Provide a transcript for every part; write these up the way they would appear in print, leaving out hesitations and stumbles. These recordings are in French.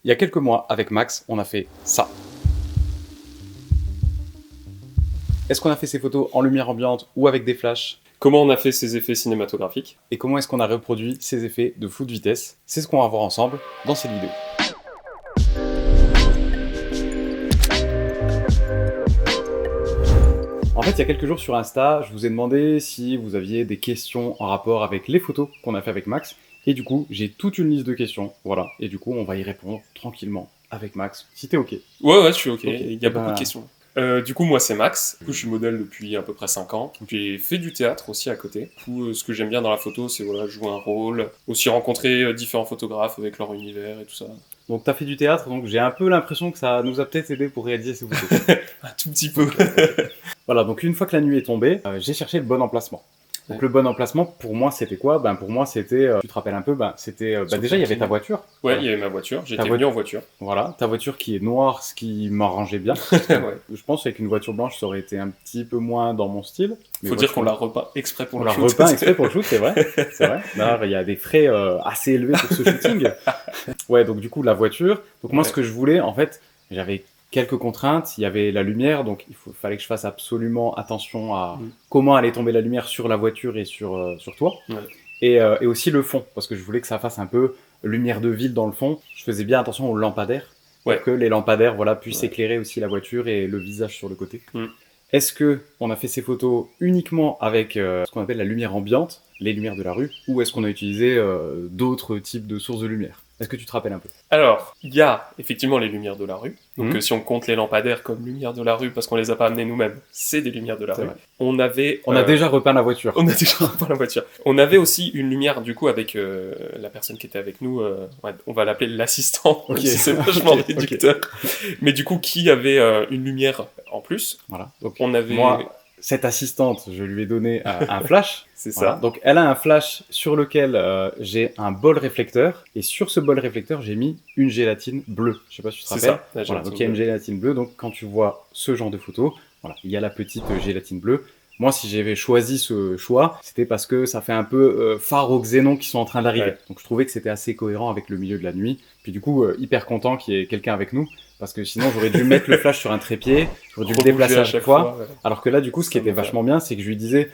Il y a quelques mois, avec Max, on a fait ça. Est-ce qu'on a fait ces photos en lumière ambiante ou avec des flashs? Comment on a fait ces effets cinématographiques? Et comment est-ce qu'on a reproduit ces effets de flou de vitesse? C'est ce qu'on va voir ensemble dans cette vidéo. En fait, il y a quelques jours sur Insta, je vous ai demandé si vous aviez des questions en rapport avec les photos qu'on a fait avec Max. Et du coup, j'ai toute une liste de questions, voilà. Et du coup, on va y répondre tranquillement avec Max, si t'es OK. Ouais, je suis OK. Ok. Il y a beaucoup de questions. Du coup, moi, c'est Max. Du coup, je suis modèle depuis à peu près 5 ans. J'ai fait du théâtre aussi à côté. Du coup, ce que j'aime bien dans la photo, c'est voilà, jouer un rôle, aussi rencontrer différents photographes avec leur univers et tout ça. Donc, t'as fait du théâtre, donc j'ai un peu l'impression que ça nous a peut-être aidé pour réaliser ces photos. Un tout petit peu. Voilà, donc une fois que la nuit est tombée, j'ai cherché le bon emplacement. Donc le bon emplacement, pour moi, c'était quoi? Pour moi, c'était, tu te rappelles un peu, c'était, déjà, il y avait ta voiture. Ouais, Voilà. il y avait ma voiture. J'étais Ta venu en voiture. Voilà, ta voiture qui est noire, ce qui m'arrangeait bien. Ouais. Je pense qu'avec une voiture blanche, ça aurait été un petit peu moins dans mon style. Mais Faut dire qu'on l'a repeint exprès pour on le l'a shoot. repeint exprès pour le shoot, c'est vrai. C'est vrai. D'ailleurs, il y a des frais assez élevés pour ce shooting. Ouais, donc du coup, la voiture. Donc moi, Ouais. ce que je voulais, en fait, j'avais quelques contraintes. Il y avait la lumière, donc fallait que je fasse absolument attention à comment allait tomber la lumière sur la voiture et sur toi. Ouais. Et aussi le fond, parce que je voulais que ça fasse un peu lumière de ville dans le fond. Je faisais bien attention aux lampadaires, Ouais. pour que les lampadaires puissent Ouais. éclairer aussi la voiture et le visage sur le côté. Mm. Est-ce que on a fait ces photos uniquement avec ce qu'on appelle la lumière ambiante, les lumières de la rue, ou est-ce qu'on a utilisé d'autres types de sources de lumière? Est-ce que tu te rappelles un peu? Alors, il y a effectivement les lumières de la rue. Donc, Mhm. si on compte les lampadaires comme lumières de la rue, parce qu'on les a pas amenées nous-mêmes, c'est des lumières de la C'est rue. vrai. On avait... On a déjà repeint la voiture. On a déjà repeint la voiture. On avait aussi une lumière, du coup, avec la personne qui était avec nous. Ouais, on va l'appeler l'assistant, Ok. même si c'est vachement Ok, réducteur. Mais du coup, qui avait une lumière en plus. Voilà. Donc, On avait... moi, cette assistante, je lui ai donné un flash. C'est Voilà. ça. Donc, elle a un flash sur lequel j'ai un bol réflecteur. Et sur ce bol réflecteur, j'ai mis une gélatine bleue. Je sais pas si tu te C'est rappelles. ça, la Voilà. gélatine Donc, il y a une bleue. gélatine bleue. Donc, quand tu vois ce genre de photo, voilà, il y a la petite gélatine bleue. Moi, si j'avais choisi ce choix, c'était parce que ça fait un peu phare aux xénons qui sont en train d'arriver. Ouais. Donc, je trouvais que c'était assez cohérent avec le milieu de la nuit. Puis, du coup, hyper content qu'il y ait quelqu'un avec nous. Parce que sinon, j'aurais dû mettre le flash sur un trépied, j'aurais dû le Rebouger déplacer à chaque fois. ouais. Alors que là, du coup, ce qui Ça était me va. vachement bien, c'est que je lui disais,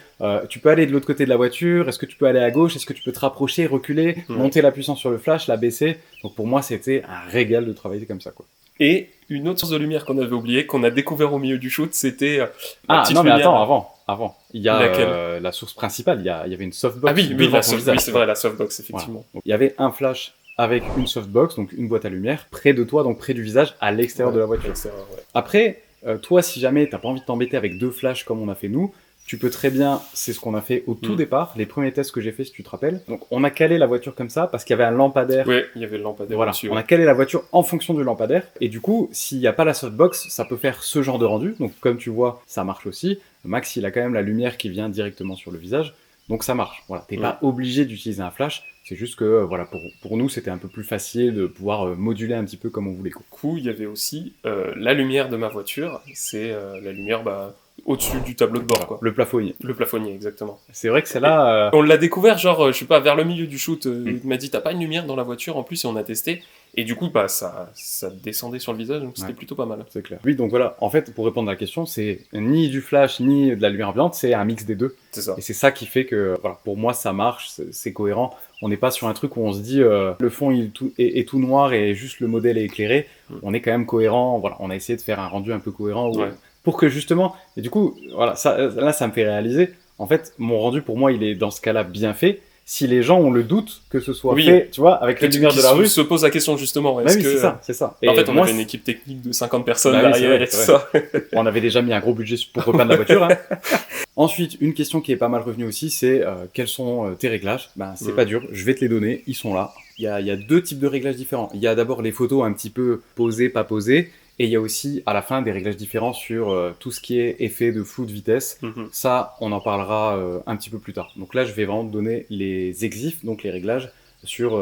tu peux aller de l'autre côté de la voiture, est-ce que tu peux aller à gauche, est-ce que tu peux te rapprocher, reculer, monter la puissance sur le flash, la baisser. Donc pour moi, c'était un régal de travailler comme ça, quoi. Et une autre source de lumière qu'on avait oubliée, qu'on a découvert au milieu du shoot, c'était la Ah petite non, mais lumière. attends, avant. Il y a Laquelle la source principale, il y avait une softbox Ah oui, devant la ton visage. oui, c'est vrai, la softbox, Voilà. effectivement. Donc, il y avait un flash avec une softbox, donc une boîte à lumière, près de toi, donc près du visage, à l'extérieur de la voiture. Ouais. Après, toi, si jamais t'as pas envie de t'embêter avec deux flashs comme on a fait nous, tu peux très bien, c'est ce qu'on a fait au tout départ, les premiers tests que j'ai fait, si tu te rappelles. Donc, on a calé la voiture comme ça parce qu'il y avait un lampadaire. Ouais, il y avait le lampadaire Voilà, dessus. on a calé la voiture en fonction du lampadaire. Et du coup, s'il n'y a pas la softbox, ça peut faire ce genre de rendu. Donc, comme tu vois, ça marche aussi. Max, il a quand même la lumière qui vient directement sur le visage. Donc, ça marche. Voilà, t'es pas obligé d'utiliser un flash. C'est juste que, voilà, pour nous, c'était un peu plus facile de pouvoir moduler un petit peu comme on voulait. Du coup, il y avait aussi la lumière de ma voiture. C'est la lumière au-dessus du tableau de bord, quoi. Le plafonnier. Le plafonnier, exactement. C'est vrai que c'est là... On l'a découvert, genre, je sais pas, vers le milieu du shoot. Il m'a dit, t'as pas une lumière dans la voiture en plus, et on a testé. Et du coup, ça descendait sur le visage, donc c'était plutôt pas mal. C'est clair. Oui, donc voilà, en fait, pour répondre à la question, c'est ni du flash, ni de la lumière ambiante, c'est un mix des deux. C'est ça. Et c'est ça qui fait que, voilà, pour moi, ça marche, c'est cohérent. On n'est pas sur un truc où on se dit, le fond est tout noir et juste le modèle est éclairé. On est quand même cohérent, voilà, on a essayé de faire un rendu un peu cohérent pour que justement, et du coup, voilà, là, ça me fait réaliser, en fait, mon rendu, pour moi, il est dans ce cas-là bien fait. Si les gens ont le doute que ce soit fait, tu vois, avec les lumières de la rue. Se pose la question justement. Est-ce que... c'est ça. En fait, on avait une équipe technique de 50 personnes derrière et tout ça. On avait déjà mis un gros budget pour repeindre la voiture. Hein. Ensuite, une question qui est pas mal revenue aussi, c'est quels sont tes réglages? C'est pas dur, je vais te les donner, ils sont là. Il y a deux types de réglages différents. Il y a d'abord les photos un petit peu posées, pas posées. Et il y a aussi, à la fin, des réglages différents sur tout ce qui est effet de flou de vitesse. Ça, on en parlera un petit peu plus tard. Donc là, je vais vraiment te donner les exifs, donc les réglages, sur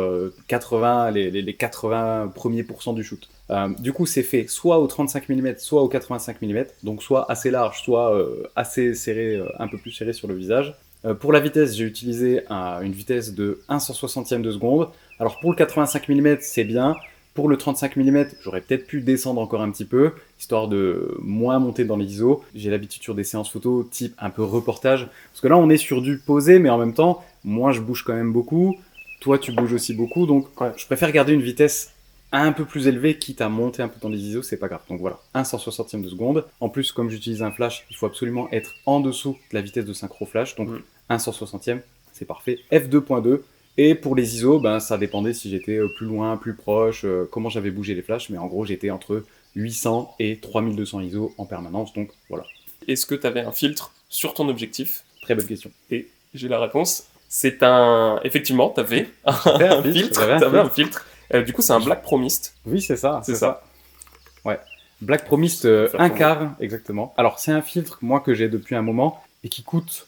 les 80 premiers pourcents du shoot. Du coup, c'est fait soit au 35 mm, soit au 85 mm, donc soit assez large, soit assez serré, un peu plus serré sur le visage. Pour la vitesse, j'ai utilisé une vitesse de 1/160e de seconde. Alors pour le 85 mm, c'est bien. Pour le 35 mm, j'aurais peut-être pu descendre encore un petit peu, histoire de moins monter dans les ISO. J'ai l'habitude sur des séances photo type un peu reportage, parce que là on est sur du posé, mais en même temps, moi je bouge quand même beaucoup, toi tu bouges aussi beaucoup, donc je préfère garder une vitesse un peu plus élevée, quitte à monter un peu dans les ISO, c'est pas grave. Donc voilà, 1 160e de seconde. En plus, comme j'utilise un flash, il faut absolument être en dessous de la vitesse de synchro flash, donc 1 160e, c'est parfait. F2.2. Et pour les ISO, ben, ça dépendait si j'étais plus loin, plus proche, comment j'avais bougé les flashs, mais en gros j'étais entre 800 et 3200 ISO en permanence, donc voilà. Est-ce que tu avais un filtre sur ton objectif? Très bonne question. Et j'ai la réponse. C'est un... Effectivement, tu avais un filtre. Du coup, c'est un Black Pro Mist. Oui, c'est ça. C'est ça. Ouais. Black Pro Mist 1 quart, exactement. Alors, c'est un filtre, moi, que j'ai depuis un moment, et qui coûte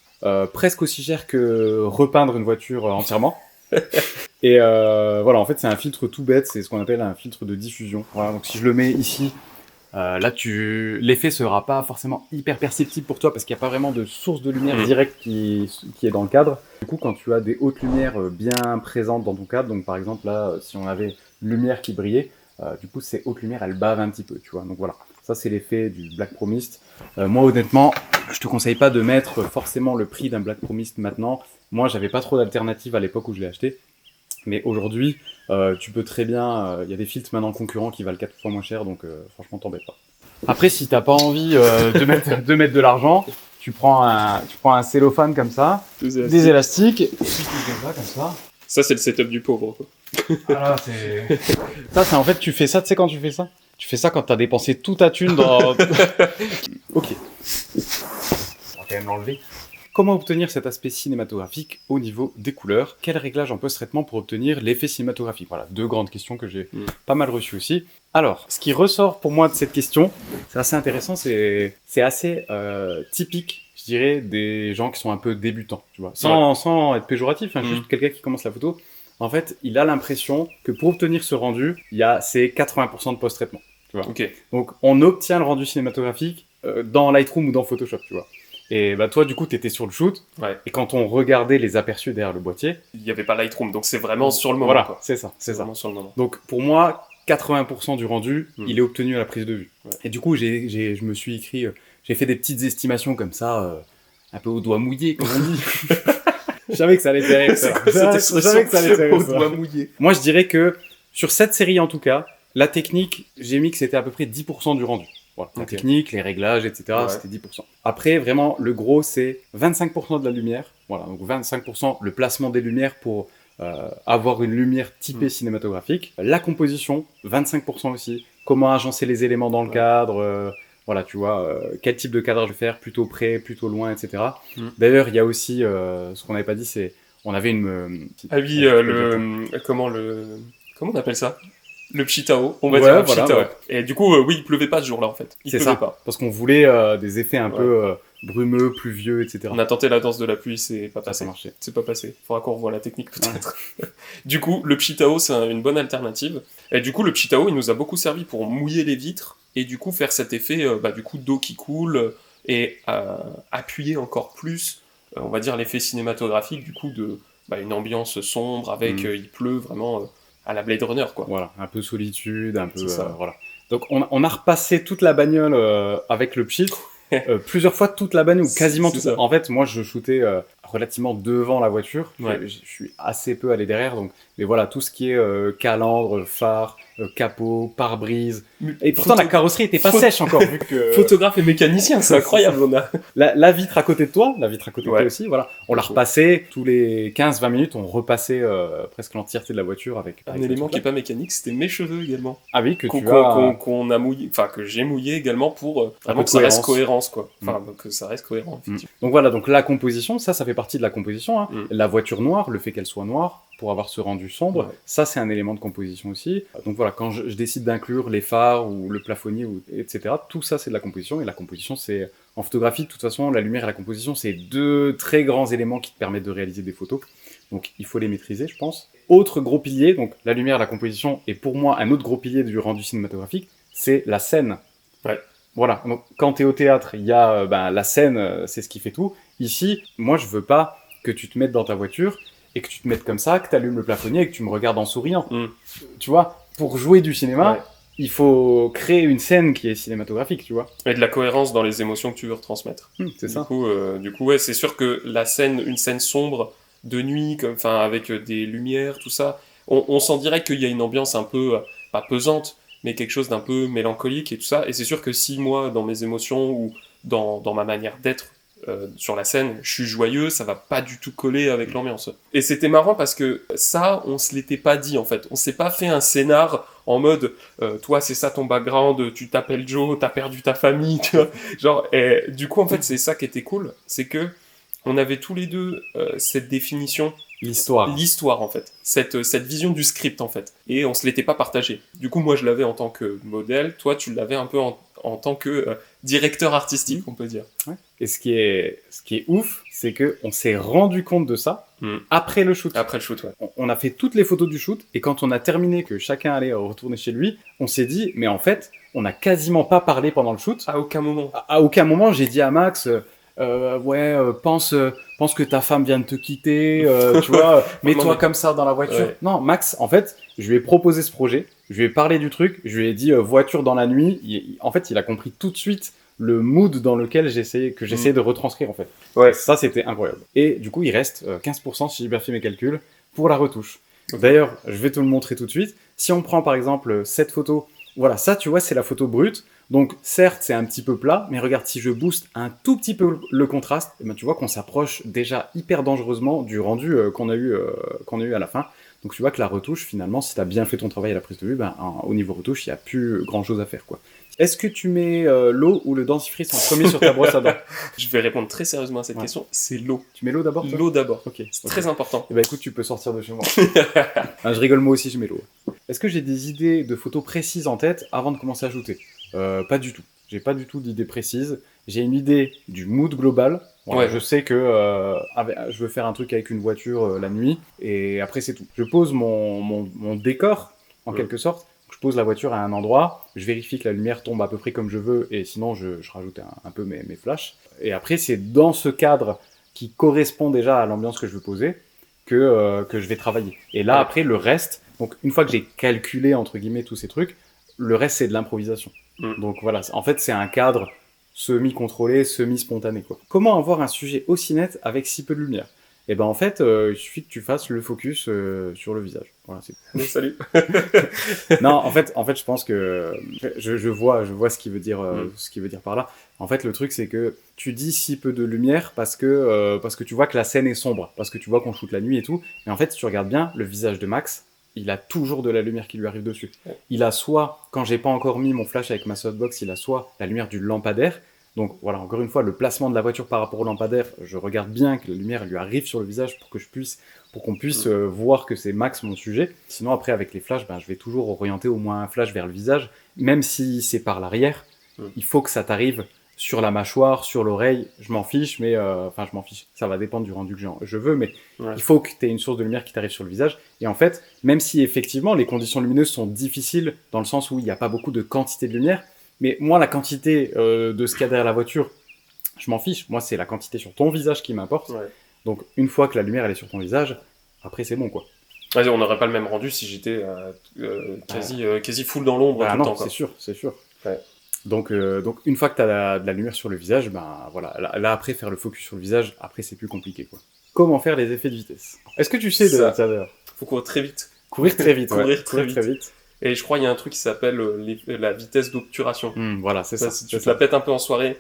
presque aussi cher que repeindre une voiture entièrement. Et voilà, en fait, c'est un filtre tout bête, c'est ce qu'on appelle un filtre de diffusion. Voilà, donc si je le mets ici, là, l'effet sera pas forcément hyper perceptible pour toi parce qu'il n'y a pas vraiment de source de lumière directe qui est dans le cadre. Du coup, quand tu as des hautes lumières bien présentes dans ton cadre, donc par exemple là, si on avait une lumière qui brillait, du coup, ces hautes lumières, elles bavent un petit peu, tu vois. Donc voilà, ça c'est l'effet du Black Pro Mist. Moi, honnêtement, je te conseille pas de mettre forcément le prix d'un Black Pro Mist maintenant. Moi, j'avais pas trop d'alternatives à l'époque où je l'ai acheté. Mais aujourd'hui, tu peux très bien... Il y a des filtres maintenant concurrents qui valent 4 fois moins cher, donc franchement, t'embête pas. Après, si t'as pas envie de mettre de l'argent, tu prends un cellophane comme ça, des élastiques, et puis tu fais ça comme ça. Ça, c'est le setup du pauvre, quoi. Ah, ça, c'est en fait, tu fais ça, tu sais quand tu fais ça? Tu fais ça quand t'as dépensé toute ta thune dans... Ok. On va quand même l'enlever. Comment obtenir cet aspect cinématographique au niveau des couleurs? Quel réglage en post-traitement pour obtenir l'effet cinématographique? Voilà, 2 grandes questions que j'ai pas mal reçues aussi. Alors, ce qui ressort pour moi de cette question, c'est assez intéressant, c'est assez typique, je dirais, des gens qui sont un peu débutants, tu vois. Sans être péjoratif, hein, juste quelqu'un qui commence la photo. En fait, il a l'impression que pour obtenir ce rendu, c'est 80% de post-traitement, tu vois. Okay. Donc, on obtient le rendu cinématographique dans Lightroom ou dans Photoshop, tu vois. Et bah toi, du coup, t'étais sur le shoot. Ouais. Et quand on regardait les aperçus derrière le boîtier, il n'y avait pas Lightroom, donc c'est vraiment sur le moment. Voilà, quoi. c'est ça. Vraiment sur le moment. Donc pour moi, 80% du rendu, il est obtenu à la prise de vue. Ouais. Et du coup, je me suis écrit, j'ai fait des petites estimations comme ça, un peu au doigt mouillé, comme on dit. Je savais que ça allait faire ça. Je savais que ça allait faire au doigt mouillé. Moi, je dirais que sur cette série en tout cas, la technique, j'ai mis que c'était à peu près 10% du rendu. Voilà. La technique, les réglages, etc., c'était 10%. Après, vraiment, le gros, c'est 25% de la lumière. Voilà, donc 25% le placement des lumières pour avoir une lumière typée cinématographique. La composition, 25% aussi. Comment agencer les éléments dans le cadre, voilà, tu vois, quel type de cadrage faire, plutôt près, plutôt loin, etc. D'ailleurs, il y a aussi, ce qu'on n'avait pas dit, c'est, on avait une... ah oui, comment on appelle ça? Le Pchitao, on va dire le Pchitao. Ouais. Et du coup, oui, il pleuvait pas ce jour-là, en fait. Il pleuvait pas. Parce qu'on voulait des effets un peu brumeux, pluvieux, etc. On a tenté la danse de la pluie, c'est pas passé. Ça marchait. C'est pas passé. Faudra qu'on revoie la technique, peut-être. Du coup, le Pchitao, c'est une bonne alternative. Et du coup, le Pchitao, il nous a beaucoup servi pour mouiller les vitres et du coup, faire cet effet, du coup, d'eau qui coule et appuyer encore plus, on va dire, l'effet cinématographique, du coup, de une ambiance sombre avec il pleut vraiment... à la Blade Runner, quoi. Voilà, un peu solitude, un peu... voilà. Donc, on a repassé toute la bagnole avec le pchit, plusieurs fois toute la bagnole, ou quasiment toute. En fait, moi, je shootais relativement devant la voiture. Ouais. Je suis assez peu allé derrière, donc... Mais voilà, tout ce qui est calandre, phare, capot, pare-brise... Et pourtant, la carrosserie était pas sèche encore, vu que... Photographe et mécanicien, c'est incroyable, on a... La vitre à côté de toi, de toi aussi, voilà. On l'a repassé tous les 15-20 minutes, on repassait presque l'entièreté de la voiture avec un élément qui est pas mécanique, c'était mes cheveux également. Ah oui, qu'on a mouillé, enfin que j'ai mouillé également pour vraiment que ça reste cohérence, quoi. Enfin, que ça reste cohérent, effectivement. Donc voilà, donc la composition, ça fait partie de la composition, hein. La voiture noire, le fait qu'elle soit noire, pour avoir ce rendu sombre, ça c'est un élément de composition aussi. Donc voilà, quand je décide d'inclure les phares ou le plafonnier, etc., tout ça c'est de la composition, et la composition c'est... En photographie, de toute façon, la lumière et la composition, c'est 2 très grands éléments qui te permettent de réaliser des photos. Donc il faut les maîtriser, je pense. Autre gros pilier, donc la lumière et la composition, et pour moi un autre gros pilier du rendu cinématographique, c'est la scène. Ouais. Voilà, donc quand t'es au théâtre, il y a la scène, c'est ce qui fait tout. Ici, moi je veux pas que tu te mettes dans ta voiture et que tu te mettes comme ça, que tu allumes le plafonnier et que tu me regardes en souriant. Tu vois, pour jouer du cinéma, Ouais. il faut créer une scène qui est cinématographique, tu vois. Et de la cohérence dans les émotions que tu veux retransmettre. C'est ça. Du coup, ouais, c'est sûr que une scène sombre, de nuit, enfin, avec des lumières, tout ça, on sent direct qu'il y a une ambiance un peu, pas pesante, mais quelque chose d'un peu mélancolique et tout ça. Et c'est sûr que si moi, dans mes émotions ou dans ma manière d'être sur la scène, je suis joyeux, ça va pas du tout coller avec l'ambiance. Et c'était marrant parce que ça, on se l'était pas dit en fait. On s'est pas fait un scénar en mode, toi c'est ça ton background, tu t'appelles Joe, t'as perdu ta famille, tu vois. Genre, et du coup en fait c'est ça qui était cool, c'est que on avait tous les deux cette définition. L'histoire en fait, cette vision du script en fait, et on se l'était pas partagé. Du coup moi je l'avais en tant que modèle, toi tu l'avais un peu en tant que directeur artistique, on peut dire. Ouais. Et ce qui est ouf, c'est que on s'est rendu compte de ça après le shoot. Après le shoot, ouais. On a fait toutes les photos du shoot, et quand on a terminé, que chacun allait retourner chez lui, on s'est dit, mais en fait, on n'a quasiment pas parlé pendant le shoot. À aucun moment. À aucun moment, j'ai dit à Max, pense que ta femme vient de te quitter, tu vois, mets-toi comme ça dans la voiture. Ouais. Non, Max, en fait, je lui ai proposé ce projet, je lui ai parlé du truc, je lui ai dit voiture dans la nuit. En fait, il a compris tout de suite le mood dans lequel j'essayais de retranscrire, en fait. Ouais. Ça, c'était incroyable. Et du coup, il reste 15%, si j'ai bien fait mes calculs, pour la retouche. Okay. D'ailleurs, je vais te le montrer tout de suite. Si on prend, par exemple, cette photo, voilà, ça, tu vois, c'est la photo brute. Donc, certes, c'est un petit peu plat, mais regarde, si je booste un tout petit peu le contraste, eh ben, tu vois qu'on s'approche déjà hyper dangereusement du rendu qu'on a eu à la fin. Donc, tu vois que la retouche, finalement, si tu as bien fait ton travail à la prise de vue, ben, au niveau retouche, il n'y a plus grand-chose à faire, quoi. Est-ce que tu mets l'eau ou le dentifrice en premier sur ta brosse à dents? Je vais répondre très sérieusement à cette question. C'est l'eau. Tu mets l'eau d'abord? L'eau d'abord. Ok. C'est très important. Eh ben écoute, tu peux sortir de chez moi. Je rigole, moi aussi, je mets l'eau. Est-ce que j'ai des idées de photos précises en tête avant de commencer à shooter? Pas du tout. J'ai pas du tout d'idée précise. J'ai une idée du mood global. Voilà, ouais. Je sais que je veux faire un truc avec une voiture la nuit, et après c'est tout. Je pose mon décor, en quelque sorte. Je pose la voiture à un endroit, je vérifie que la lumière tombe à peu près comme je veux, et sinon je rajoute un peu mes flashs. Et après, c'est dans ce cadre qui correspond déjà à l'ambiance que je veux poser que je vais travailler. Et là, après, le reste, donc une fois que j'ai calculé, entre guillemets, tous ces trucs, le reste, c'est de l'improvisation. Donc voilà, en fait, c'est un cadre semi-contrôlé, semi-spontané, quoi. Comment avoir un sujet aussi net avec si peu de lumière? Et ben en fait, il suffit que tu fasses le focus sur le visage. Voilà, c'est... Salut. Non, en fait, je pense que je vois ce qu'il veut dire, ce qu'il veut dire par là. En fait, le truc, c'est que tu dis si peu de lumière parce que tu vois que la scène est sombre, parce que tu vois qu'on shoot la nuit et tout. Mais en fait, si tu regardes bien, le visage de Max, il a toujours de la lumière qui lui arrive dessus. Il a soit, quand j'ai pas encore mis mon flash avec ma softbox, il a soit la lumière du lampadaire. Donc voilà, encore une fois, le placement de la voiture par rapport au lampadaire, je regarde bien que la lumière lui arrive sur le visage pour qu'on puisse voir que c'est Max mon sujet. Sinon après avec les flashs, je vais toujours orienter au moins un flash vers le visage, même si c'est par l'arrière. Il faut que ça t'arrive sur la mâchoire, sur l'oreille. Je m'en fiche, mais je m'en fiche. Ça va dépendre du rendu que je veux, mais il faut que tu aies une source de lumière qui t'arrive sur le visage. Et en fait, même si effectivement les conditions lumineuses sont difficiles dans le sens où il n'y a pas beaucoup de quantité de lumière. Mais moi, la quantité de ce qu'il y a derrière la voiture, je m'en fiche. Moi, c'est la quantité sur ton visage qui m'importe. Ouais. Donc, une fois que la lumière elle est sur ton visage, après, c'est bon, quoi. Ouais, on n'aurait pas le même rendu si j'étais quasi full dans l'ombre tout le temps. C'est sûr. Ouais. Donc, une fois que tu as de la lumière sur le visage, voilà. Là, après, faire le focus sur le visage, après, c'est plus compliqué, quoi. Comment faire les effets de vitesse? Est-ce que tu sais ça d'ailleurs? Faut courir très vite. Courir très vite, courir très vite. Et je crois qu'il y a un truc qui s'appelle la vitesse d'obturation. Voilà, c'est ça. Si tu te la pètes un peu en soirée,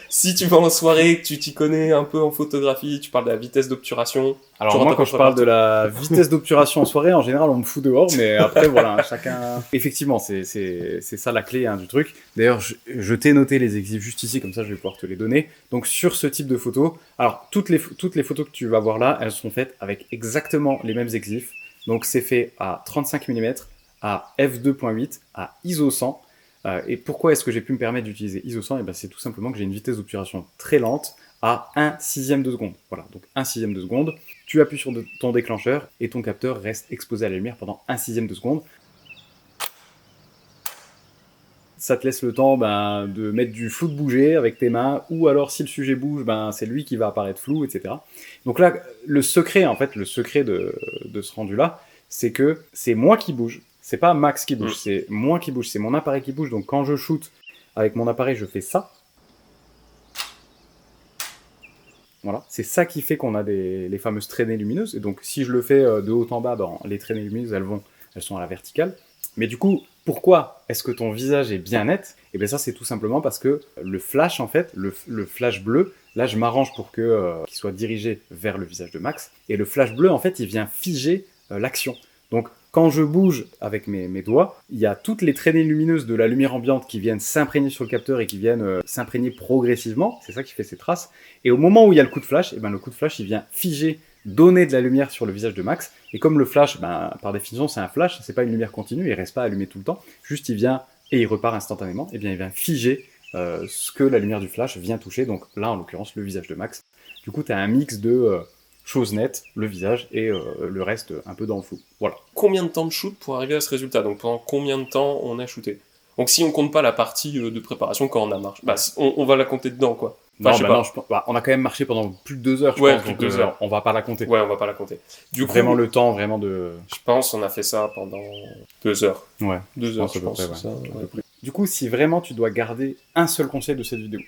si tu vas en soirée, que tu t'y connais un peu en photographie, tu parles de la vitesse d'obturation. Alors moi, quand je parle de la vitesse d'obturation en soirée, en général, on me fout dehors, mais après, voilà, chacun... Effectivement, c'est ça la clé du truc. D'ailleurs, je t'ai noté les exifs juste ici, comme ça, je vais pouvoir te les donner. Donc, sur ce type de photos, alors, toutes les photos que tu vas voir là, elles sont faites avec exactement les mêmes exifs. Donc, c'est fait à 35 mm, à f2.8, à ISO 100. Et pourquoi est-ce que j'ai pu me permettre d'utiliser ISO 100? C'est tout simplement que j'ai une vitesse d'obturation très lente à 1/6 de seconde. Voilà, donc 1/6 de seconde. Tu appuies sur ton déclencheur et ton capteur reste exposé à la lumière pendant 1/6 de seconde. Ça te laisse le temps de mettre du flou de bouger avec tes mains, ou alors si le sujet bouge, c'est lui qui va apparaître flou, etc. Donc là, le secret de ce rendu-là, c'est que c'est moi qui bouge. C'est pas Max qui bouge, c'est moi qui bouge, c'est mon appareil qui bouge. Donc quand je shoot avec mon appareil, je fais ça. Voilà, c'est ça qui fait qu'on a les fameuses traînées lumineuses. Et donc si je le fais de haut en bas, les traînées lumineuses, elles sont à la verticale. Mais du coup, pourquoi est-ce que ton visage est bien net? Et bien ça, c'est tout simplement parce que le flash, en fait, le flash bleu, là, je m'arrange pour qu'il soit dirigé vers le visage de Max. Et le flash bleu, en fait, il vient figer l'action. Donc, quand je bouge avec mes doigts, il y a toutes les traînées lumineuses de la lumière ambiante qui viennent s'imprégner sur le capteur et qui viennent s'imprégner progressivement. C'est ça qui fait ces traces. Et au moment où il y a le coup de flash, et ben le coup de flash, il vient figer, donner de la lumière sur le visage de Max. Et comme le flash, par définition, c'est un flash, c'est pas une lumière continue, il reste pas allumé tout le temps. Juste, il vient et il repart instantanément. Et bien, il vient figer ce que la lumière du flash vient toucher. Donc là, en l'occurrence, le visage de Max. Du coup, tu as un mix de chose nette, le visage, et le reste un peu dans le flou. Voilà. Combien de temps de shoot pour arriver à ce résultat? Donc pendant combien de temps on a shooté? Donc si on compte pas la partie de préparation quand on a marché, on va la compter dedans, quoi. Enfin, non, on a quand même marché pendant plus de 2 heures, je pense. Plus de 2 heures. On va pas la compter. Ouais, on va pas la compter. Du coup, vraiment le temps, vraiment de... Je pense on a fait ça pendant 2 heures. Ouais. 2 heures, je pense. Du coup, si vraiment tu dois garder un seul conseil de cette vidéo,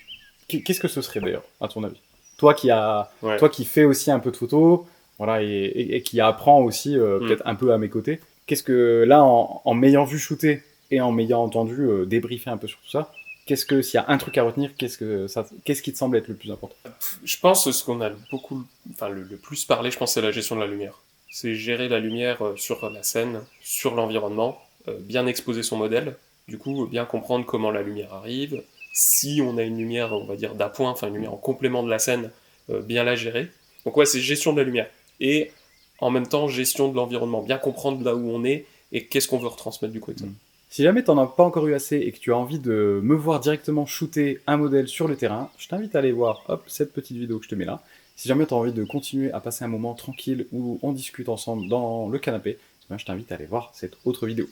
qu'est-ce que ce serait d'ailleurs, à ton avis? Toi qui fais aussi un peu de photos, voilà, et qui apprend aussi peut-être un peu à mes côtés, qu'est-ce que là, en m'ayant vu shooter et en m'ayant entendu débriefer un peu sur tout ça, s'il y a un truc à retenir, qu'est-ce qui te semble être le plus important? Je pense ce qu'on a le plus parlé, je pense, c'est la gestion de la lumière. C'est gérer la lumière sur la scène, sur l'environnement, bien exposer son modèle, du coup bien comprendre comment la lumière arrive, si on a une lumière, on va dire d'appoint, enfin une lumière en complément de la scène, bien la gérer. Donc ouais, c'est gestion de la lumière. Et en même temps, gestion de l'environnement, bien comprendre là où on est et qu'est-ce qu'on veut retransmettre du coup avec ça. Si jamais tu n'en as pas encore eu assez et que tu as envie de me voir directement shooter un modèle sur le terrain, je t'invite à aller voir cette petite vidéo que je te mets là. Si jamais tu as envie de continuer à passer un moment tranquille où on discute ensemble dans le canapé, je t'invite à aller voir cette autre vidéo.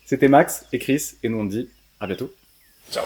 C'était Max et Chris et nous on te dit à bientôt. Ciao.